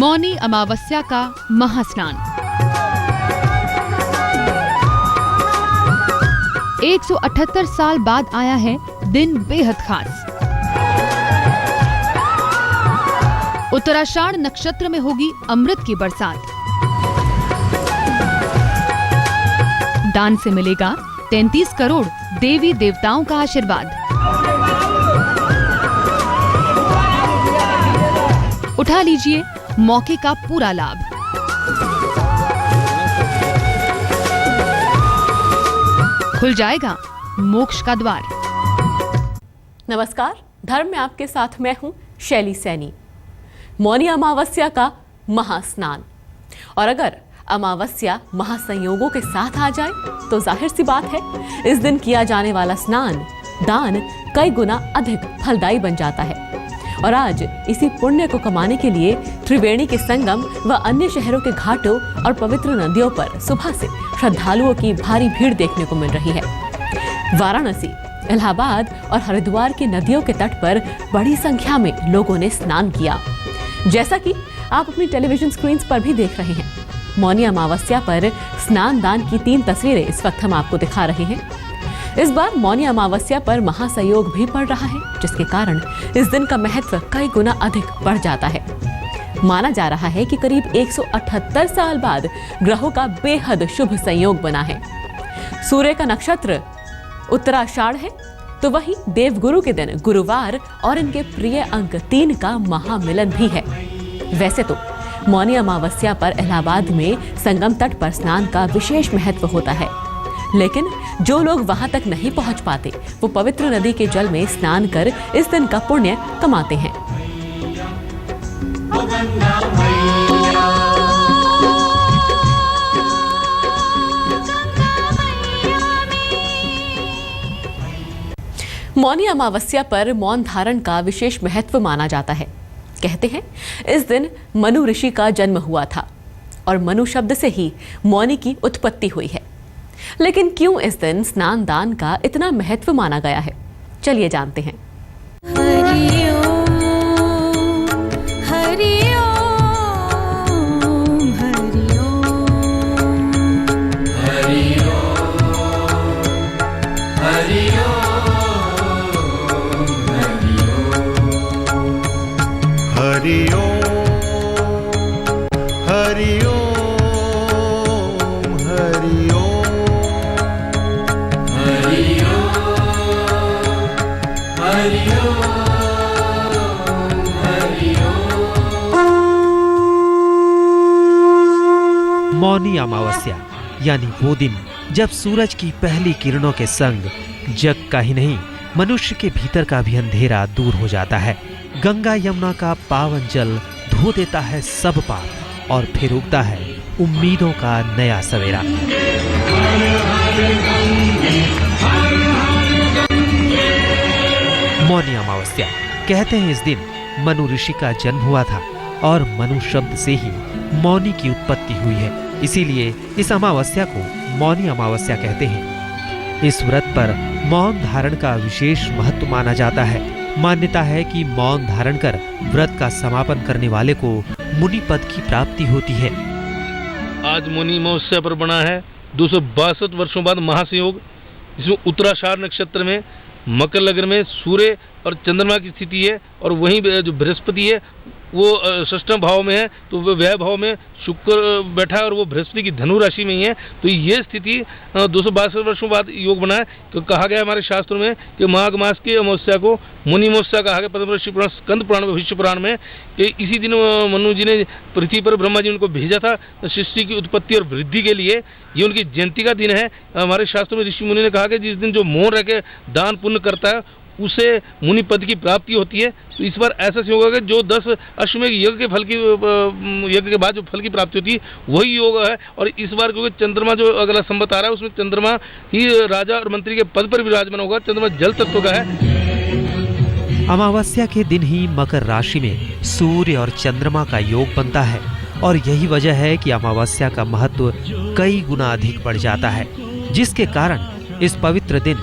मौनी अमावस्या का महास्नान। 178 साल बाद आया है दिन बेहद खास। उत्तराषाढ़ नक्षत्र में होगी अमृत की बरसात। दान से मिलेगा 33 करोड़ देवी देवताओं का आशीर्वाद। उठा लीजिए मौके का पूरा लाभ। खुल जाएगा मोक्ष का द्वार। नमस्कार, धर्म में आपके साथ मैं हूं शैली सैनी। मौनी अमावस्या का महास्नान, और अगर अमावस्या महासंयोगों के साथ आ जाए तो जाहिर सी बात है इस दिन किया जाने वाला स्नान दान कई गुना अधिक फलदायी बन जाता है। और आज इसी पुण्य को कमाने के लिए त्रिवेणी के संगम व अन्य शहरों के घाटों और पवित्र नदियों पर सुबह से श्रद्धालुओं की भारी भीड़ देखने को मिल रही है। वाराणसी, इलाहाबाद और हरिद्वार की नदियों के तट पर बड़ी संख्या में लोगों ने स्नान किया। जैसा कि आप अपनी टेलीविजन स्क्रीन पर भी देख रहे हैं, मौनी अमावस्या पर स्नान दान की 3 तस्वीरें इस वक्त हम आपको दिखा रहे हैं। इस बार मौनी अमावस्या पर महासंयोग भी पड़ रहा है, जिसके कारण इस दिन का महत्व कई गुना अधिक बढ़ जाता है। माना जा रहा है कि करीब 178 साल बाद ग्रहों का बेहद शुभ संयोग बना है। सूर्य का नक्षत्र उत्तराषाढ़ है, तो वहीं देवगुरु के दिन गुरुवार और इनके प्रिय अंक 3 का महामिलन भी है। वैसे तो मौनी अमावस्या पर इलाहाबाद में संगम तट पर स्नान का विशेष महत्व होता है, लेकिन जो लोग वहां तक नहीं पहुंच पाते वो पवित्र नदी के जल में स्नान कर इस दिन का पुण्य कमाते हैं। मौनी अमावस्या पर मौन धारण का विशेष महत्व माना जाता है। कहते हैं इस दिन मनु ऋषि का जन्म हुआ था और मनु शब्द से ही मौनी की उत्पत्ति हुई है। लेकिन क्यों इस दिन स्नान दान का इतना महत्व माना गया है, चलिए जानते हैं। हरि ओम, हरि ओम, हरि ओम, हरि ओम, हरि ओम, हरि ओम, हरि ओम, मौनी अमावस्या यानी वो दिन जब सूरज की पहली किरणों के संग जग का ही नहीं मनुष्य के भीतर का भी अंधेरा दूर हो जाता है। गंगा यमुना का पावन जल धो देता है सब पाप और फिर उगता है उम्मीदों का नया सवेरा। मौनी अमावस्या कहते हैं इस दिन मनु ऋषि का जन्म हुआ था और मनु शब्द से ही मौनी की उत्पत्ति हुई है। इसीलिए इस अमावस्या को मौनी अमावस्या कहते हैं। इस व्रत पर मौन धारण का विशेष महत्व माना जाता है। मान्यता है कि मौन धारण कर व्रत का समापन करने वाले को मुनि पद की प्राप्ति होती है। आज मौनी अमावस्या पर बना है 262 वर्षों बाद महासंयोग, जिसमें उत्तराषाढ़ नक्षत्र में मकर लग्न में सूर्य और चंद्रमा की स्थिति है, और वहीं जो बृहस्पति है वो षष्ठम भाव में है, तो वो व्यय भाव में शुक्र बैठा है और वो बृहस्पति की धनु राशि में ही है। तो ये स्थिति 262 वर्षों बाद योग बना है। तो कहा गया हमारे शास्त्रों में कि माघ मास की अमावस्या को मौनी अमावस्या कहा गया। पद्मऋषि पुराण, स्कंद पुराण, भविष्य पुराण में इसी दिन मनु जी ने पृथ्वी पर ब्रह्मा जी उनको भेजा था सृष्टि की उत्पत्ति और वृद्धि के लिए। ये उनकी जयंती का दिन है। हमारे शास्त्रों में ऋषि मुनि ने कहा कि जिस दिन जो मौन रह के दान पुण्य करता है उसे मुनि पद की प्राप्ति होती है। तो इस बार ऐसा योग होगा कि जो 10 अश्वमेघ यज्ञ के फल की यज्ञ के बाद जो फल की प्राप्ति होती है वही योग है। और इस बार क्योंकि चंद्रमा जो अगला संवत आ रहा है उसमें चंद्रमा ही राजा और मंत्री के पद पर विराजमान होगा। चंद्रमा जल तत्व का है। अमावस्या के दिन ही मकर राशि में सूर्य और चंद्रमा का योग बनता है और यही वजह है कि अमावस्या का महत्व कई गुना अधिक बढ़ जाता है, जिसके कारण इस पवित्र दिन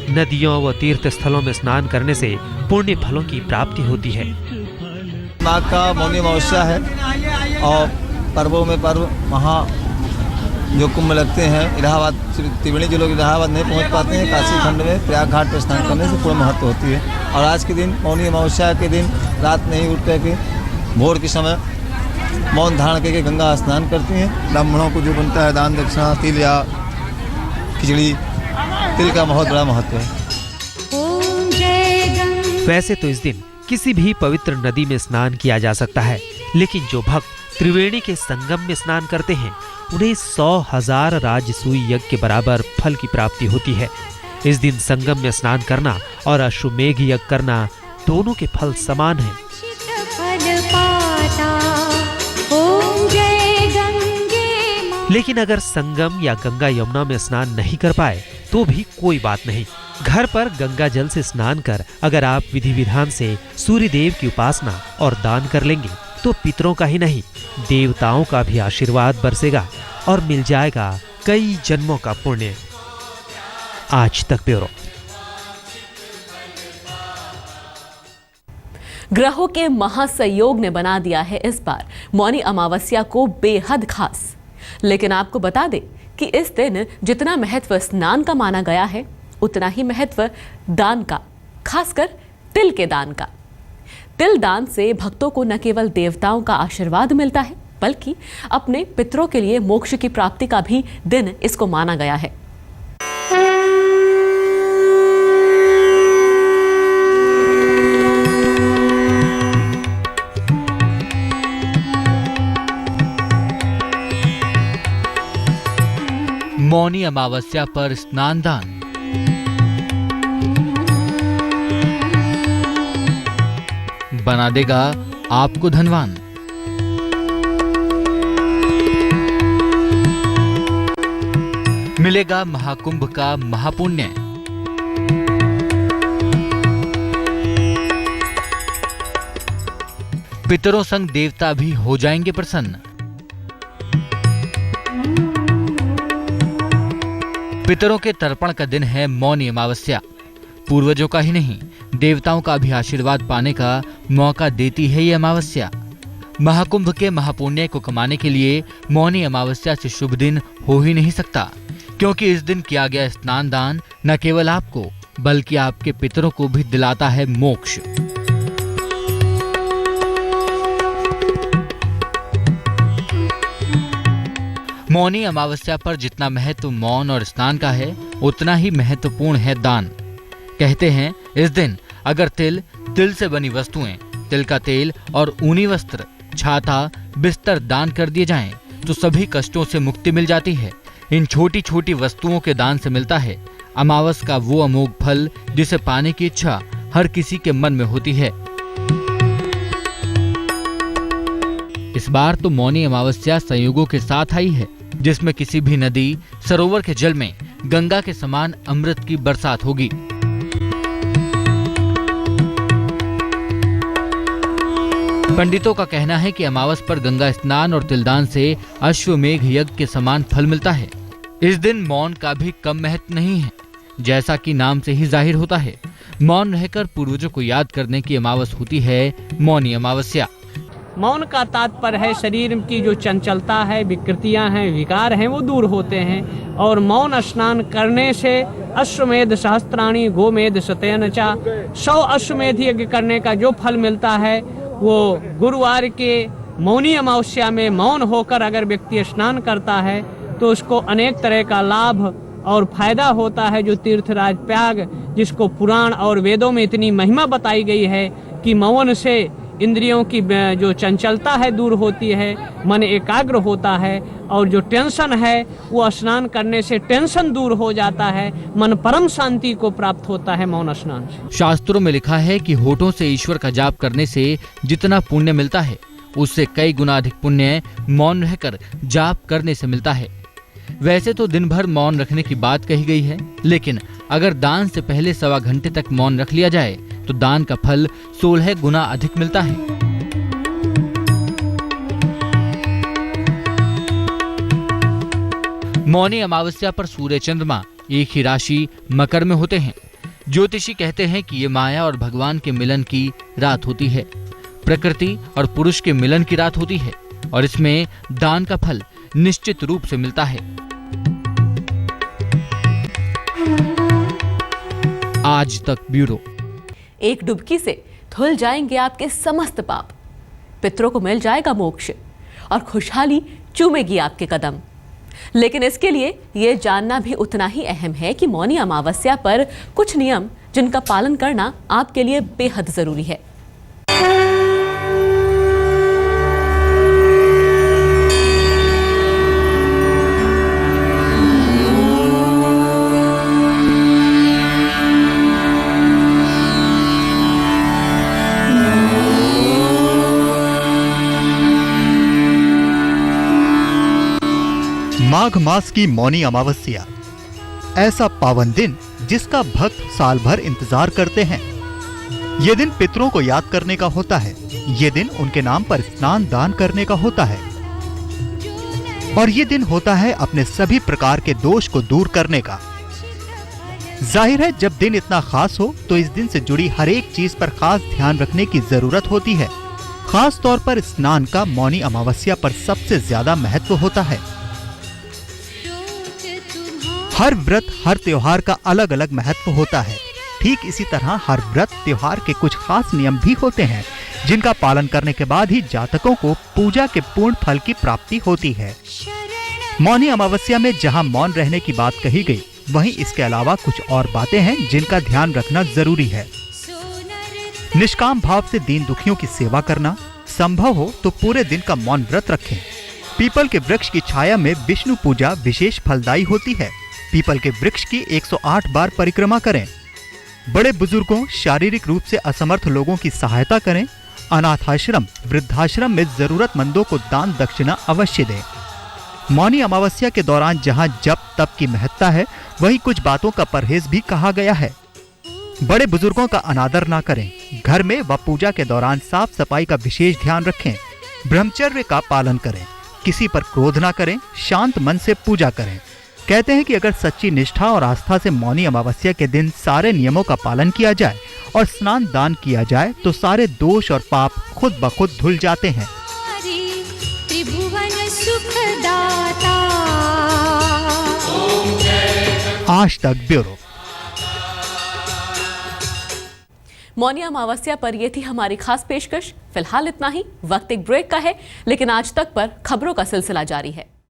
नदियों व तीर्थ स्थलों में स्नान करने से पुण्य फलों की प्राप्ति होती है। माघ का मौनी अमावस्या है और पर्वों में पर्व जो कुंभ लगते हैं इलाहाबाद त्रिवेणी, जो लोग इलाहाबाद नहीं पहुंच पाते हैं, काशी खंड में प्रयाग घाट पर स्नान करने से पूर्ण महत्व होती है। और आज के दिन मौनी अमावस्या के दिन रात नहीं उठ करके भोर के समय मौन धारण करके गंगा स्नान करती हैं। ब्राह्मणों को जो बनता है दान दक्षिणा, तिल या खिचड़ी, तिल का बहुत बड़ा महत्व है। ओम जय गंगा। वैसे तो इस दिन किसी भी पवित्र नदी में स्नान किया जा सकता है, लेकिन जो भक्त त्रिवेणी के संगम में स्नान करते हैं उन्हें 100,000 राजसूय यज्ञ के बराबर फल की प्राप्ति होती है। इस दिन संगम में स्नान करना और अश्वमेघ यज्ञ करना दोनों के फल समान हैं। फल पाता। ओम जय गंगे मां। लेकिन अगर संगम या गंगा यमुना में स्नान नहीं कर पाए तो भी कोई बात नहीं। घर पर गंगा जल से स्नान कर अगर आप विधि विधान से सूर्य देव की उपासना और दान कर लेंगे तो पितरों का ही नहीं, देवताओं का भी आशीर्वाद बरसेगा और मिल जाएगा कई जन्मों का पुण्य। आज तक ब्यूरो। ग्रहों के महासंयोग ने बना दिया है इस बार मौनी अमावस्या को बेहद खास। लेकिन आपको बता दें कि इस दिन जितना महत्व स्नान का माना गया है उतना ही महत्व दान का, खासकर तिल के दान का। तिल दान से भक्तों को न केवल देवताओं का आशीर्वाद मिलता है बल्कि अपने पितरों के लिए मोक्ष की प्राप्ति का भी दिन इसको माना गया है। मौनी अमावस्या पर स्नान दान। बना देगा आपको धनवान। मिलेगा महाकुंभ का महापुण्य। पितरों संग देवता भी हो जाएंगे प्रसन्न। पितरों के तर्पण का दिन है मौनी अमावस्या। पूर्वजों का ही नहीं, देवताओं का भी आशीर्वाद पाने का मौका देती है ये अमावस्या। महाकुंभ के महापुण्य को कमाने के लिए मौनी अमावस्या से शुभ दिन हो ही नहीं सकता, क्योंकि इस दिन किया गया स्नान दान न केवल आपको बल्कि आपके पितरों को भी दिलाता है मोक्ष। मौनी अमावस्या पर जितना महत्व मौन और स्नान का है उतना ही महत्वपूर्ण है दान। कहते हैं इस दिन अगर तिल से बनी वस्तुएं, तिल का तेल और ऊनी वस्त्र, छाता, बिस्तर दान कर दिए जाएं तो सभी कष्टों से मुक्ति मिल जाती है। इन छोटी छोटी वस्तुओं के दान से मिलता है अमावस का वो अमोघ फल जिसे पाने की इच्छा हर किसी के मन में होती है। इस बार तो मौनी अमावस्या संयोगों के साथ आई है, जिसमें किसी भी नदी, सरोवर के जल में गंगा के समान अमृत की बरसात होगी। पंडितों का कहना है कि अमावस पर गंगा स्नान और तिलदान से अश्वमेघ यज्ञ के समान फल मिलता है। इस दिन मौन का भी कम महत्व नहीं है, जैसा कि नाम से ही जाहिर होता है। मौन रहकर पूर्वजों को याद करने की अमावस होती है मौनी अमावस्या। मौन का तात्पर्य है शरीर की जो चंचलता है, विकृतियां हैं, विकार हैं, वो दूर होते हैं। और मौन स्नान करने से अश्वमेध सहस्त्राणी गोमेध शतेन चा, 100 अश्वमेध यज्ञ करने का जो फल मिलता है वो गुरुवार के मौनी अमावस्या में मौन होकर अगर व्यक्ति स्नान करता है तो उसको अनेक तरह का लाभ और फायदा होता है। जो तीर्थराज त्याग, जिसको पुराण और वेदों में इतनी महिमा बताई गई है कि मौन से इंद्रियों की जो चंचलता है दूर होती है, मन एकाग्र होता है और जो टेंशन है वो स्नान करने से टेंशन दूर हो जाता है, मन परम शांति को प्राप्त होता है मौन स्नान से। शास्त्रों में लिखा है कि होठों से ईश्वर का जाप करने से जितना पुण्य मिलता है उससे कई गुना अधिक पुण्य मौन रहकर जाप करने से मिलता है। वैसे तो दिन भर मौन रखने की बात कही गई है, लेकिन अगर दान से पहले 1.25 घंटे तक मौन रख लिया जाए तो दान का फल 16 गुना अधिक मिलता है। मौनी अमावस्या पर सूर्य चंद्रमा एक ही राशि मकर में होते हैं। ज्योतिषी कहते हैं कि ये माया और भगवान के मिलन की रात होती है, प्रकृति और पुरुष के मिलन की रात होती है। और इसमें दान का फल निश्चित रूप से मिलता है। आज तक ब्यूरो। एक डुबकी से धुल जाएंगे आपके समस्त पाप, पितरों को मिल जाएगा मोक्ष और खुशहाली चूमेगी आपके कदम। लेकिन इसके लिए यह जानना भी उतना ही अहम है कि मौनी अमावस्या पर कुछ नियम जिनका पालन करना आपके लिए बेहद जरूरी है। माघ मास की मौनी अमावस्या, ऐसा पावन दिन जिसका भक्त साल भर इंतजार करते हैं। ये दिन पितरों को याद करने का होता है। ये दिन उनके नाम पर स्नान दान करने का होता है और ये दिन होता है अपने सभी प्रकार के दोष को दूर करने का। जाहिर है जब दिन इतना खास हो तो इस दिन से जुड़ी हर एक चीज पर खास ध्यान रखने की जरूरत होती है। खास तौर पर स्नान का मौनी अमावस्या पर सबसे ज्यादा महत्व होता है। हर व्रत हर त्योहार का अलग अलग महत्व होता है। ठीक इसी तरह हर व्रत त्योहार के कुछ खास नियम भी होते हैं जिनका पालन करने के बाद ही जातकों को पूजा के पूर्ण फल की प्राप्ति होती है। मौनी अमावस्या में जहां मौन रहने की बात कही गई, वहीं इसके अलावा कुछ और बातें हैं जिनका ध्यान रखना जरूरी है। निष्काम भाव से दीन दुखियों की सेवा करना, संभव हो तो पूरे दिन का मौन व्रत रखें। पीपल के वृक्ष की छाया में विष्णु पूजा विशेष फलदायी होती है। पीपल के वृक्ष की 108 बार परिक्रमा करें। बड़े बुजुर्गों, शारीरिक रूप से असमर्थ लोगों की सहायता करें। अनाथाश्रम, वृद्धाश्रम में जरूरतमंदों को दान दक्षिणा अवश्य दें। मौनी अमावस्या के दौरान जहां जप तप की महत्ता है, वहीं कुछ बातों का परहेज भी कहा गया है। बड़े बुजुर्गों का अनादर ना करें। घर में व पूजा के दौरान साफ सफाई का विशेष ध्यान रखें। ब्रह्मचर्य का पालन करें। किसी पर क्रोध ना करें। शांत मन से पूजा करें। कहते हैं कि अगर सच्ची निष्ठा और आस्था से मौनी अमावस्या के दिन सारे नियमों का पालन किया जाए और स्नान दान किया जाए तो सारे दोष और पाप खुद ब खुद धुल जाते हैं। त्रिभुवन सुखदाता। आज तक ब्यूरो। मौनी अमावस्या पर यह थी हमारी खास पेशकश। फिलहाल इतना ही। वक्त एक ब्रेक का है, लेकिन आज तक पर खबरों का सिलसिला जारी है।